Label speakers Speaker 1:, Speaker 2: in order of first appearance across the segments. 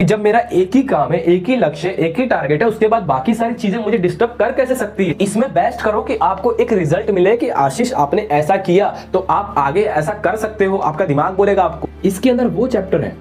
Speaker 1: जब मेरा एक ही काम है, एक ही लक्ष्य, एक ही टारगेट है, उसके बाद बाकी सारी चीजें मुझे डिस्टर्ब कर कैसे सकती है। इसमें बेस्ट करो कि आपको एक रिजल्ट मिले कि आशीष आपने ऐसा किया तो आप आगे ऐसा कर सकते हो, आपका दिमाग बोलेगा आपको। इसके अंदर वो चैप्टर है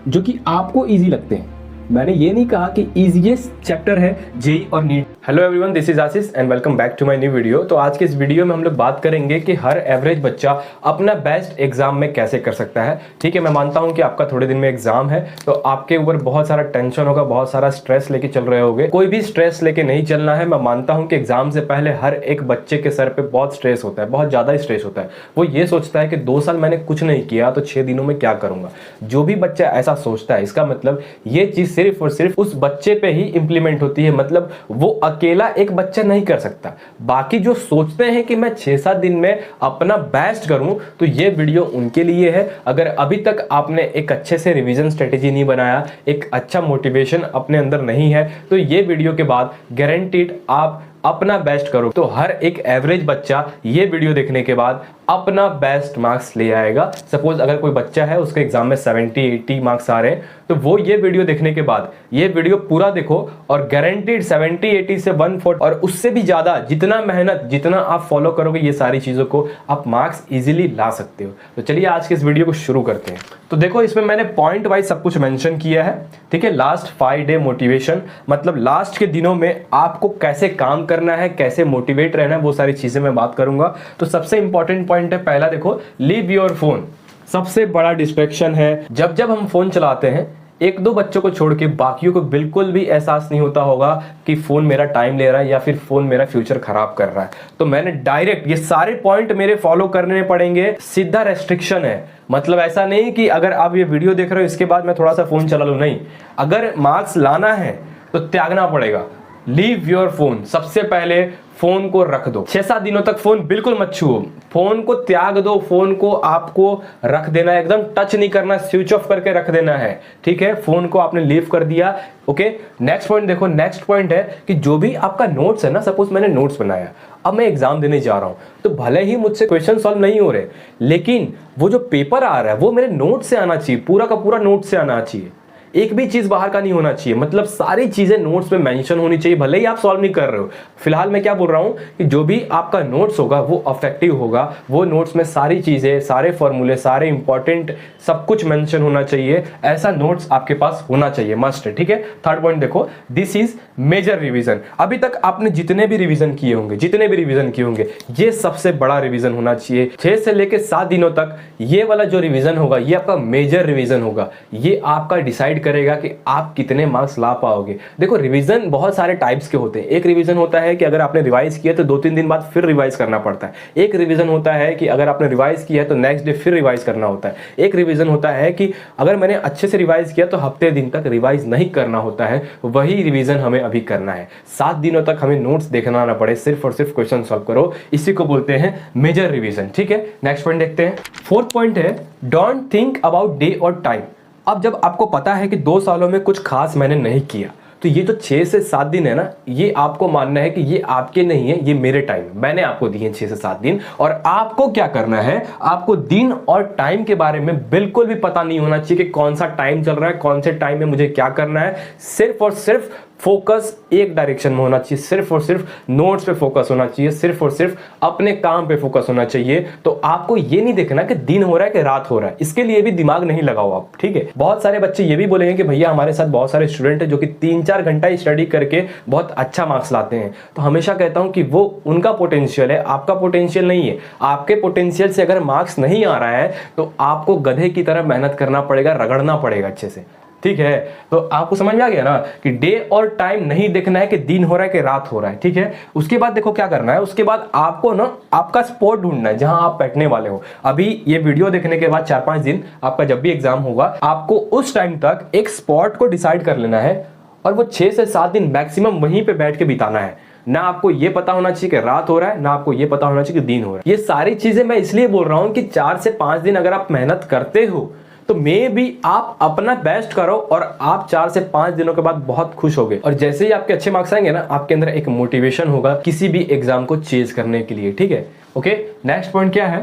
Speaker 1: जो कि आपको इजी लगते हैं। मैंने ये नहीं कहा कि इजीएस्ट चैप्टर है जेईई और NEET. Hello everyone, this is Ashish and welcome back to my new video. तो आज के इस वीडियो में हम लोग बात करेंगे कि हर एवरेज बच्चा अपना बेस्ट एग्जाम में कैसे कर सकता है। ठीक है, मैं मानता हूं कि आपका थोड़े दिन में एग्जाम है तो आपके ऊपर बहुत सारा टेंशन होगा, बहुत सारा स्ट्रेस लेके चल रहे होगे। कोई भी स्ट्रेस लेके नहीं चलना है। मैं मानता हूं कि एग्जाम से पहले हर एक बच्चे के सर पे बहुत स्ट्रेस होता है, बहुत ज्यादा स्ट्रेस होता है। वो ये सोचता है कि 2 साल मैंने कुछ नहीं किया तो 6 दिनों में क्या करूंगा। जो भी बच्चा ऐसा सोचता है, इसका मतलब ये चीज सिर्फ और सिर्फ उस बच्चे पे ही इंप्लीमेंट होती है। मतलब वो अकेला एक बच्चा नहीं कर सकता। बाकी जो सोचते हैं कि मैं 6-7 दिन में अपना बेस्ट करूं, तो ये वीडियो उनके लिए है। अगर अभी तक आपने एक अच्छे से रिवीजन स्ट्रेटेजी नहीं बनाया, एक अच्छा मोटिवेशन अपने अंदर नहीं है, तो ये वीडियो के बाद गारंटीड आप अपना बेस्ट करो। तो हर एक एवरेज बच्चा ये वीडियो देखने के बाद अपना बेस्ट मार्क्स ले आएगा। सपोज अगर कोई बच्चा है, उसके एग्जाम में 70-80 मार्क्स आ रहे हैं, तो वो ये वीडियो देखने के बाद ये वीडियो पूरा देखो और गारंटीड 70-80 से 140 और उससे भी ज्यादा, जितना मेहनत, जितना आप फॉलो करोगे ये सारी चीजों को, आप मार्क्स इजीली ला सकते हो। तो चलिए आज के इस वीडियो को शुरू करते हैं। तो देखो, इसमें मैंने पॉइंट वाइज सब कुछ मेंशन किया है। ठीक है, लास्ट 5 डे मोटिवेशन, मतलब लास्ट के दिनों में आपको कैसे काम करना है, कैसे मोटिवेट रहना है, वो सारी चीजें मैं बात करूंगा। तो सबसे इंपॉर्टेंट पॉइंट है पहला, देखो, लीव योर फोन। सबसे बड़ा डिस्ट्रैक्शन है। जब जब हम फोन चलाते हैं, 1-2 बच्चों को छोड़ के बाकियों को बिल्कुल भी एहसास नहीं होता होगा कि फोन मेरा टाइम ले रहा है या फिर फोन मेरा फ्यूचर खराब कर रहा है। तो मैंने डायरेक्ट ये सारे पॉइंट मेरे फॉलो करने पड़ेंगे। सीधा रेस्ट्रिक्शन है। मतलब ऐसा नहीं कि अगर आप ये वीडियो देख रहे हो इसके बाद मैं थोड़ा सा फोन चला लूं, नहीं। अगर मार्क्स लाना है तो त्यागना पड़ेगा। Leave your phone. सबसे पहले फोन को रख दो। 6-7 दिनों तक फोन बिल्कुल मत छुओ। फोन को त्याग दो। फोन को आपको रख देना है, एकदम टच नहीं करना, स्विच ऑफ करके रख देना है। ठीक है, फोन को आपने लीव कर दिया। ओके, नेक्स्ट पॉइंट देखो। नेक्स्ट पॉइंट है कि जो भी आपका नोट्स है ना, सपोज मैंने नोट्स बनाया, अब मैं एग्जाम देने जा रहा हूं, तो भले ही मुझसे क्वेश्चन सॉल्व नहीं हो रहे, लेकिन वो जो पेपर आ रहा है वो मेरे नोट से आना चाहिए, पूरा का पूरा नोट से आना चाहिए। एक भी चीज बाहर का नहीं होना चाहिए। मतलब सारी चीजें नोट्स में मेंशन होनी चाहिए, भले ही आप सॉल्व नहीं कर रहे हो। फिलहाल मैं क्या बोल रहा हूं कि जो भी आपका नोट्स होगा वो अफेक्टिव होगा। वो नोट्स में सारी चीजें, सारे फॉर्मूले, सारे इंपॉर्टेंट सब कुछ मेंशन होना चाहिए। ऐसा नोट्स आपके पास होना चाहिए, मस्ट है। ठीक है, थर्ड पॉइंट देखो, दिस इज मेजर रिवीजन। अभी तक आपने जितने भी रिवीजन किए होंगे, ये सबसे बड़ा रिवीजन होना चाहिए। 6 से लेकर 7 दिनों तक ये वाला जो रिवीजन होगा, ये आपका मेजर रिवीजन होगा। ये आपका डिसाइड करेगा कि आप कितने मार्क्स ला पाओगे। देखो, रिवीजन बहुत सारे टाइप्स के होते हैं। एक रिवीजन होता है कि अगर आपने रिवाइज किया तो 2-3 दिन बाद फिर रिवाइज करना पड़ता है। एक रिवीजन होता है कि अगर आपने रिवाइज किया है तो नेक्स्ट डे फिर रिवाइज करना होता है। एक रिवीजन होता है कि अगर मैंने अच्छे से रिवाइज किया तो हफ्ते दिन तक रिवाइज नहीं करना होता है। वही रिवीजन हमें अभी करना है। 7 दिनों तक हमें नोट्स देखना ना पड़े, सिर्फ और सिर्फ क्वेश्चन सॉल्व करो। इसी को बोलते हैं मेजर रिवीजन। ठीक है, नेक्स्ट पॉइंट देखते हैं। फोर्थ पॉइंट है, डोंट थिंक अबाउट डे और टाइम। अब जब आपको पता है कि 2 सालों में कुछ खास मैंने नहीं किया, तो ये जो 6 से 7 दिन है ना, ये आपको मानना है कि ये आपके नहीं है, ये मेरे टाइम है। मैंने आपको दिए 6 से 7 दिन, और आपको क्या करना है, आपको दिन और टाइम के बारे में बिल्कुल भी पता नहीं होना चाहिए कि कौन सा टाइम चल रहा है, कौन से टाइम में मुझे क्या करना है। सिर्फ और सिर्फ फोकस एक डायरेक्शन में होना चाहिए। सिर्फ और सिर्फ नोट्स पे फोकस होना चाहिए। सिर्फ और सिर्फ अपने काम पे फोकस होना चाहिए। तो आपको ये नहीं देखना कि दिन हो रहा है कि रात हो रहा है, इसके लिए भी दिमाग नहीं लगाओ आप। ठीक है, बहुत सारे बच्चे ये भी बोलेंगे कि भैया हमारे साथ बहुत सारे स्टूडेंट हैं जो कि 3-4 घंटा स्टडी करके बहुत अच्छा मार्क्स लाते हैं। तो हमेशा कहता हूं कि वो उनका पोटेंशियल है, आपका पोटेंशियल नहीं है। आपके पोटेंशियल से अगर मार्क्स नहीं आ रहा है तो आपको गधे की तरह मेहनत करना पड़ेगा, रगड़ना पड़ेगा अच्छे से। ठीक है, तो आपको समझ में आ गया ना कि डे और टाइम नहीं देखना है कि दिन हो रहा है कि रात हो रहा है। ठीक है, उसके बाद देखो क्या करना है। उसके बाद आपको ना आपका स्पॉट ढूंढना है जहां आप बैठने वाले हो। अभी ये वीडियो देखने के बाद 4-5 दिन आपका जब भी एग्जाम होगा, आपको उस टाइम तक एक स्पॉट को डिसाइड कर लेना है और वो 6 से 7 दिन मैक्सिमम वहीं पे बैठ के बिताना है। ना आपको ये पता होना चाहिए कि रात हो रहा है, ना आपको ये पता होना चाहिए कि दिन हो रहा है। ये सारी चीजें मैं इसलिए बोल रहा हूं कि 4 से 5 दिन अगर आप मेहनत करते हो तो मे भी आप अपना बेस्ट करो और आप 4 से 5 दिनों के बाद बहुत खुश होगे। और जैसे ही आपके अच्छे मार्क्स आएंगे ना, आपके अंदर एक मोटिवेशन होगा किसी भी एग्जाम को चेज करने के लिए। ठीक है, ओके, नेक्स्ट पॉइंट क्या है,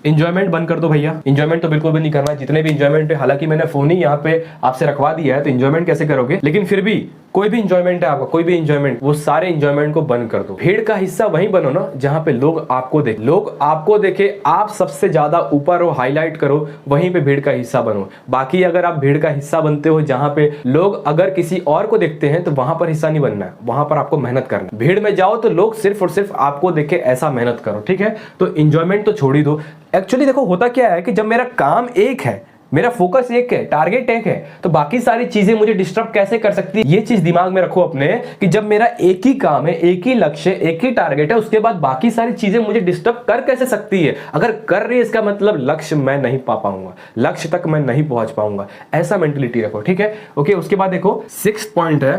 Speaker 1: इंजॉयमेंट बंद कर दो भैया, इंजॉयमेंट तो बिल्कुल भी नहीं करना। जितने भी इंजॉयमेंट है, हालांकि मैंने फोन ही यहाँ पे आपसे रखवा दिया है, तो इंजॉयमेंट कैसे करोगे, लेकिन फिर भी कोई भी इंजॉयमेंट है आपका, कोई भी इंजॉयमेंट, वो सारे इंजॉयमेंट को बंद कर दो। भीड़ का हिस्सा वहीं बनो ना जहां पे लोग आपको देखे, लोग आपको देखे, आप सबसे ज्यादा ऊपर हो, हाईलाइट करो, वहीं पे भीड़ का हिस्सा बनो। बाकी अगर आप भीड़ का हिस्सा बनते हो जहां पे लोग अगर किसी और को देखते हैं, तो वहां पर हिस्सा नहीं बनना है, वहां पर आपको मेहनत करना है। भीड़ में जाओ तो लोग सिर्फ और सिर्फ आपको देखे, ऐसा मेहनत करो, ठीक है। तो इंजॉयमेंट तो छोड़ ही दो। एक्चुअली देखो होता क्या है कि जब मेरा काम एक है, मेरा फोकस एक है, टारगेट एक है, तो बाकी सारी चीजें मुझे डिस्टर्ब कैसे कर सकती है। ये चीज दिमाग में रखो अपने कि जब मेरा एक ही काम है, एक ही लक्ष्य, एक ही टारगेट है, उसके बाद बाकी सारी चीजें मुझे डिस्टर्ब कर कैसे सकती है। अगर कर रही है इसका मतलब लक्ष्य मैं नहीं पा पाऊंगा, लक्ष्य तक मैं नहीं पहुंच पाऊंगा, ऐसा मेंटलिटी रखो, ठीक है। ओके, उसके बाद देखो 6th पॉइंट है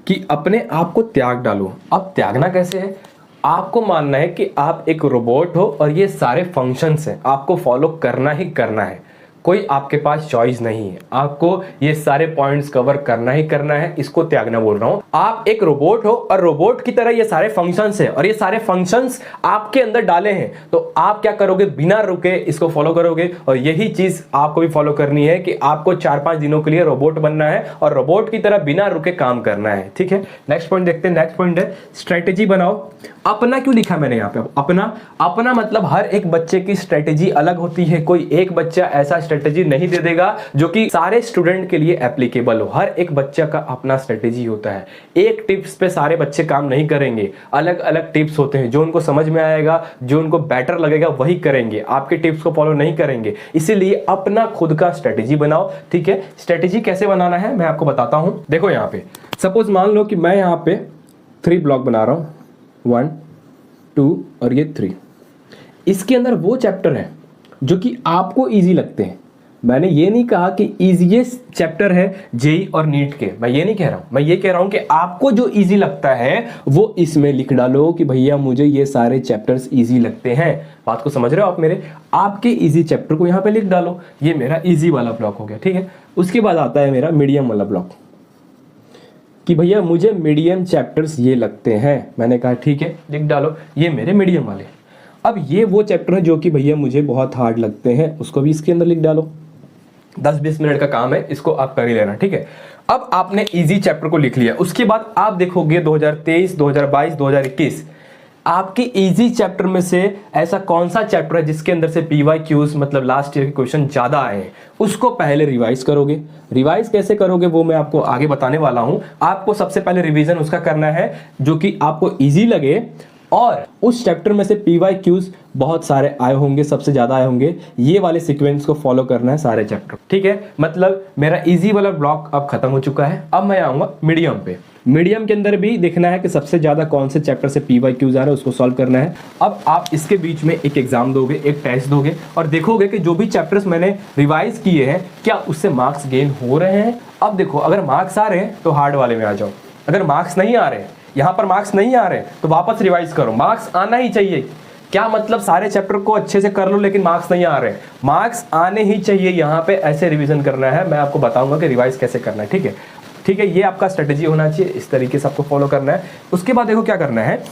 Speaker 1: कि अपने आप को त्याग डालो। अब त्यागना कैसे है, आपको मानना है कि आप एक रोबोट हो और ये सारे फंक्शंस हैं, आपको फॉलो करना ही करना है, कोई आपके पास चॉइस नहीं है, आपको ये सारे पॉइंट्स कवर करना ही करना है, इसको त्यागना बोल रहा हूं। आप एक रोबोट हो और रोबोट की तरह ये सारे फंक्शंस हैं और ये सारे फंक्शंस आपके अंदर डाले हैं, तो आप क्या करोगे, बिना रुके इसको फॉलो करोगे। और यही चीज आपको भी फॉलो करनी है कि आपको 4-5 दिनों के लिए रोबोट बनना है और रोबोट की तरह बिना रुके काम करना है, ठीक है। नेक्स्ट पॉइंट देखते हैं। नेक्स्ट पॉइंट है स्ट्रेटेजी बनाओ। अपना क्यों लिखा मैंने यहाँ पे, अपना मतलब हर एक बच्चे की स्ट्रेटेजी अलग होती है। कोई एक बच्चा ऐसा स्ट्रेटेजी नहीं दे देगा जो कि सारे स्टूडेंट के लिए एप्लीकेबल हो। हर एक बच्चा का अपना स्ट्रेटेजी होता है। एक टिप्स पे सारे बच्चे काम नहीं करेंगे, अलग अलग टिप्स होते हैं। जो उनको समझ में आएगा, जो उनको बेटर लगेगा वही करेंगे, आपके टिप्स को फॉलो नहीं करेंगे। इसीलिए अपना खुद का स्ट्रेटेजी बनाओ, ठीक है। स्ट्रेटेजी कैसे बनाना है मैं आपको बताता हूं। देखो यहाँ पे सपोज मान लो कि मैं यहाँ पे 3 ब्लॉक बना रहा हूं, 1, 2 और ये 3। इसके अंदर वो चैप्टर है जो कि आपको इजी लगते हैं। मैंने ये नहीं कहा कि इजीएस्ट चैप्टर है जेई और नीट के, मैं ये नहीं कह रहा हूं। मैं ये कह रहा हूं कि आपको जो इजी लगता है वो इसमें लिख डालो कि भैया मुझे ये सारे चैप्टर्स इजी लगते हैं। बात को समझ रहे हो आप मेरे, आपके इजी चैप्टर को यहां पे लिख डालो। ये मेरा इजी वाला ब्लॉक हो गया, ठीक है। उसके बाद आता है मेरा मीडियम वाला ब्लॉक कि भैया मुझे मीडियम चैप्टर्स ये लगते हैं। मैंने कहा ठीक है, लिख डालो ये मेरे मीडियम वाले। अब ये वो चैप्टर है जो कि भैया मुझे बहुत हार्ड लगते हैं, उसको भी इसके अंदर लिख डालो। 10-20 मिनट का काम है, इसको आप कर ही लेना, ठीक है। अब आपने इजी चैप्टर को लिख लिया, उसके बाद आप देखोगे 2023, 2022, 2021 आपके इजी चैप्टर में से ऐसा कौन सा चैप्टर है जिसके अंदर से PYQs मतलब लास्ट ईयर के क्वेश्चन ज्यादा आए हैं, उसको पहले रिवाइज करोगे। रिवाइज कैसे करोगे वो मैं आपको आगे बताने वाला हूं। आपको सबसे पहले रिवीजन उसका करना है जो कि आपको इजी लगे और उस चैप्टर में से PYQs बहुत सारे आए होंगे, सबसे ज्यादा आए होंगे। ये वाले सीक्वेंस को फॉलो करना है सारे चैप्टर, ठीक है। मतलब मेरा इजी वाला ब्लॉक अब खत्म हो चुका है। अब मैं आऊंगा मीडियम पे। मीडियम के अंदर भी देखना है कि सबसे ज्यादा कौन से चैप्टर से PYQs आ रहे हैं, उसको सॉल्व करना है। अब आप इसके बीच में एक एग्जाम दोगे, एक टेस्ट दोगे और देखोगे कि जो भी चैप्टर्स मैंने रिवाइज किए हैं क्या उससे मार्क्स गेन हो रहे हैं। अब देखो अगर मार्क्स आ रहे हैं तो हार्ड वाले में आ जाओ, अगर मार्क्स नहीं आ रहे, यहाँ पर मार्क्स नहीं आ रहे तो वापस रिवाइज करो। मार्क्स आना ही चाहिए। क्या मतलब सारे चैप्टर को अच्छे से कर लो लेकिन मार्क्स नहीं आ रहे, मार्क्स आने ही चाहिए। यहाँ पे ऐसे रिवीजन करना है, मैं आपको बताऊंगा कि रिवाइज कैसे करना है, ठीक है। ठीक है, ये आपका स्ट्रेटेजी होना चाहिए, इस तरीके से आपको फॉलो करना है। उसके बाद देखो क्या करना है,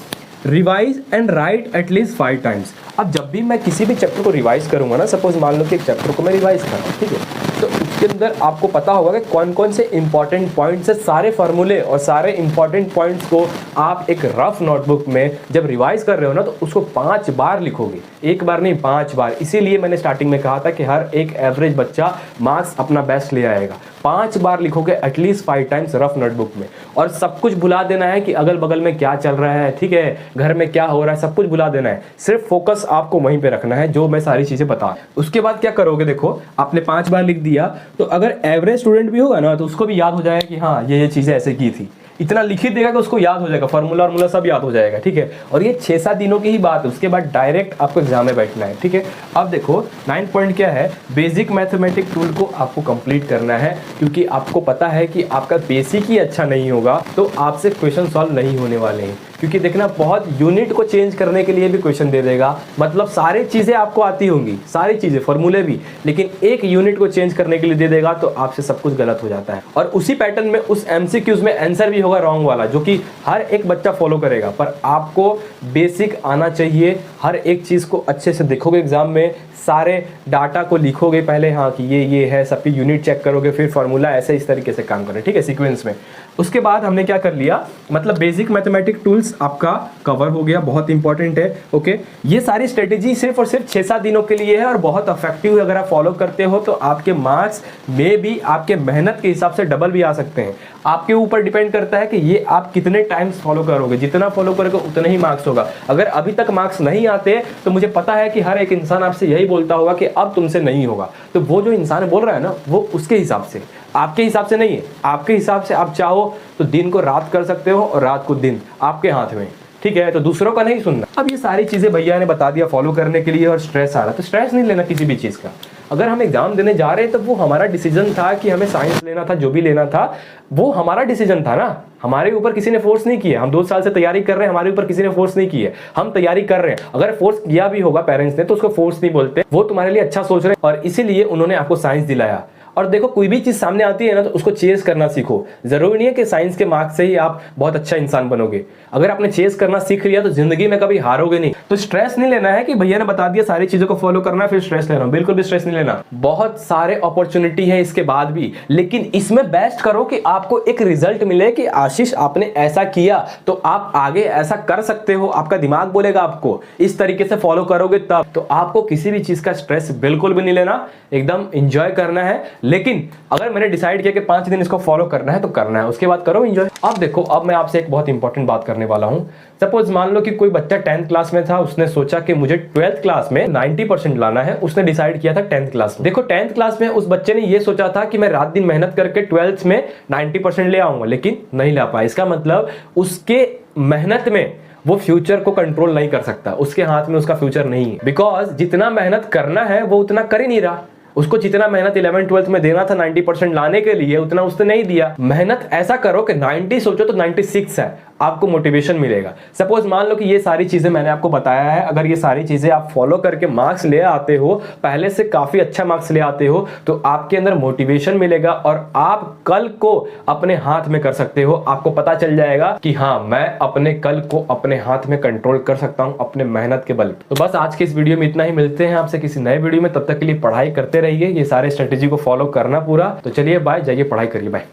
Speaker 1: revise and right at least 5 times. अब जब भी मैं किसी भी चैप्टर को रिवाइज करूंगा ना, सपोज मान लो कि एक चैप्टर को मैं रिवाइज कर रहा हूँ, ठीक है, तो उसके अंदर आपको पता होगा कि कौन कौन से इंपॉर्टेंट पॉइंट्स है। सारे फार्मूले और सारे इंपॉर्टेंट पॉइंट्स को आप एक रफ नोटबुक में जब रिवाइज कर रहे हो ना तो उसको 5 बार लिखोगे, एक बार नहीं 5 बार। इसीलिए मैंने स्टार्टिंग में कहा था कि हर एक एवरेज बच्चा मार्क्स अपना बेस्ट ले आएगा। 5 बार लिखोगे एटलीस्ट 5 टाइम्स रफ नोटबुक में। और सब कुछ भुला देना है कि अगल बगल में क्या चल रहा है, ठीक है, घर में क्या हो रहा है, सब कुछ भुला देना है। सिर्फ फोकस आपको वहीं पे रखना है जो मैं सारी चीजें बता। उसके बाद क्या करोगे, देखो आपने 5 बार लिख दिया तो अगर एवरेज स्टूडेंट भी होगा ना तो उसको भी याद हो जाएगा कि हाँ ये चीजें ऐसे की थी। इतना लिख ही देगा कि उसको याद हो जाएगा, फार्मूला सब याद हो जाएगा, ठीक है। और ये 6-7 दिनों की ही बात है, उसके बाद डायरेक्ट आपको एग्जाम में बैठना है, ठीक है। अब देखो 9 पॉइंट क्या है, बेसिक मैथमेटिक टूल को आपको कंप्लीट करना है, क्योंकि आपको पता है कि आपका बेसिक ही अच्छा नहीं होगा तो आपसे क्वेश्चन सॉल्व नहीं होने वाले हैं। क्योंकि देखना बहुत यूनिट को चेंज करने के लिए भी क्वेश्चन दे देगा, मतलब सारी चीजें आपको आती होंगी, सारी चीजें फॉर्मूले भी, लेकिन एक यूनिट को चेंज करने के लिए दे देगा तो आपसे सब कुछ गलत हो जाता है। और उसी पैटर्न में उस MCQs में आंसर भी होगा रॉन्ग वाला, जो कि हर एक बच्चा फॉलो करेगा। पर आपको बेसिक आना चाहिए, हर एक चीज को अच्छे से देखोगे एग्जाम में, सारे डाटा को लिखोगे पहले, हाँ कि ये है, सबकी यूनिट चेक करोगे, फिर फॉर्मूला ऐसे इस तरीके से काम करें, ठीक है, सीक्वेंस में। उसके बाद हमने क्या कर लिया, मतलब बेसिक मैथमेटिक टूल्स आपका कवर हो गया, बहुत इंपॉर्टेंट है। ओके, ये सारी स्ट्रेटेजी सिर्फ और सिर्फ 6-7 दिनों के लिए है और बहुत इफेक्टिव है। अगर आप फॉलो करते हो तो आपके मार्क्स में भी आपके मेहनत के हिसाब से डबल भी आ सकते हैं। आपके ऊपर डिपेंड करता है कि ये आप कितने टाइम्स फॉलो करोगे, जितना फॉलो करोगे उतना ही मार्क्स होगा। अगर अभी तक मार्क्स नहीं आते तो मुझे पता है कि हर एक इंसान आपसे यही बोलता होगा कि अब तुमसे नहीं होगा। तो वो जो इंसान बोल रहा है ना, वो उसके हिसाब से, आपके हिसाब से नहीं है। आपके हिसाब से आप चाहो तो दिन को रात कर सकते हो और रात को दिन, आपके हाथ में, ठीक है। तो दूसरों का नहीं सुनना। अब ये सारी चीजें भैया ने बता दिया फॉलो करने के लिए, और स्ट्रेस आ रहा, तो स्ट्रेस नहीं लेना किसी भी चीज का। अगर हम एग्जाम देने जा रहे हैं तो वो हमारा डिसीजन था कि हमें साइंस लेना था, जो भी लेना था वो हमारा डिसीजन था ना, हमारे ऊपर किसी ने फोर्स नहीं किया। हम 2 साल से तैयारी कर रहे हैं, हमारे ऊपर किसी ने फोर्स नहीं किया, हम तैयारी कर रहे हैं। अगर फोर्स किया भी होगा पेरेंट्स ने तो उसको फोर्स नहीं बोलते, वो तुम्हारे लिए अच्छा सोच रहे हैं और इसीलिए उन्होंने आपको साइंस दिलाया। और देखो, कोई भी चीज सामने आती है ना तो उसको चेस करना सीखो। जरूरी नहीं है कि साइंस के मार्क्स से ही आप बहुत अच्छा इंसान बनोगे। अगर आपने चेस करना सीख लिया तो जिंदगी में कभी हारोगे नहीं। तो स्ट्रेस नहीं लेना है कि भैया ने बता दिया सारी चीजों को फॉलो करना है फिर स्ट्रेस लेना, बिल्कुल भी स्ट्रेस नहीं लेना। बहुत सारे अपॉर्चुनिटी है इसके बाद भी, लेकिन इसमें बेस्ट करो कि आपको एक रिजल्ट मिले कि आशीष आपने ऐसा किया तो आप आगे ऐसा कर सकते हो। आपका दिमाग बोलेगा आपको, इस तरीके से फॉलो करोगे तब। तो आपको किसी भी चीज का स्ट्रेस बिल्कुल भी नहीं लेना, एकदम एंजॉय करना है। लेकिन अगर मैंने डिसाइड किया कि 5 दिन इसको फॉलो करना है तो करना है, उसके बाद करो एंजॉय। अब देखो, अब मैं आपसे एक बहुत इंपॉर्टेंट बात करने वाला हूं। सपोज मान लो कि कोई बच्चा 10th क्लास में था, उसने सोचा कि मुझे 12th क्लास में 90% लाना है। उसने डिसाइड किया था 10th क्लास में। देखो 10th क्लास में उस बच्चे ने ये सोचा था कि मैं रात दिन मेहनत करके 12th में 90% ले आऊंगा, लेकिन नहीं ला पाया। इसका मतलब उसके मेहनत में वो फ्यूचर को कंट्रोल नहीं कर सकता, उसके हाथ में उसका फ्यूचर नहीं है। बिकॉज जितना मेहनत करना है वो उतना कर ही नहीं रहा। उसको जितना मेहनत 11th-12th में देना था 90% लाने के लिए, उतना उसने नहीं दिया। मेहनत ऐसा करो कि 90 सोचो तो 96 है, आपको मोटिवेशन मिलेगा। सपोज मान लो कि ये सारी चीजें मैंने आपको बताया है, अगर ये सारी चीजें आप फॉलो करके मार्क्स ले आते हो, पहले से काफी अच्छा मार्क्स ले आते हो, तो आपके अंदर मोटिवेशन मिलेगा और आप कल को अपने हाथ में कर सकते हो। आपको पता चल जाएगा कि हाँ, मैं अपने कल को अपने हाथ में कंट्रोल कर सकता हूं अपने मेहनत के बल। तो बस आज के इस वीडियो में इतना ही। मिलते हैं आपसे किसी नए वीडियो में, तब तक के लिए पढ़ाई करते रहिए, ये सारे स्ट्रेटेजी को फॉलो करना पूरा। तो चलिए बाय, जाइए पढ़ाई करिए, बाय।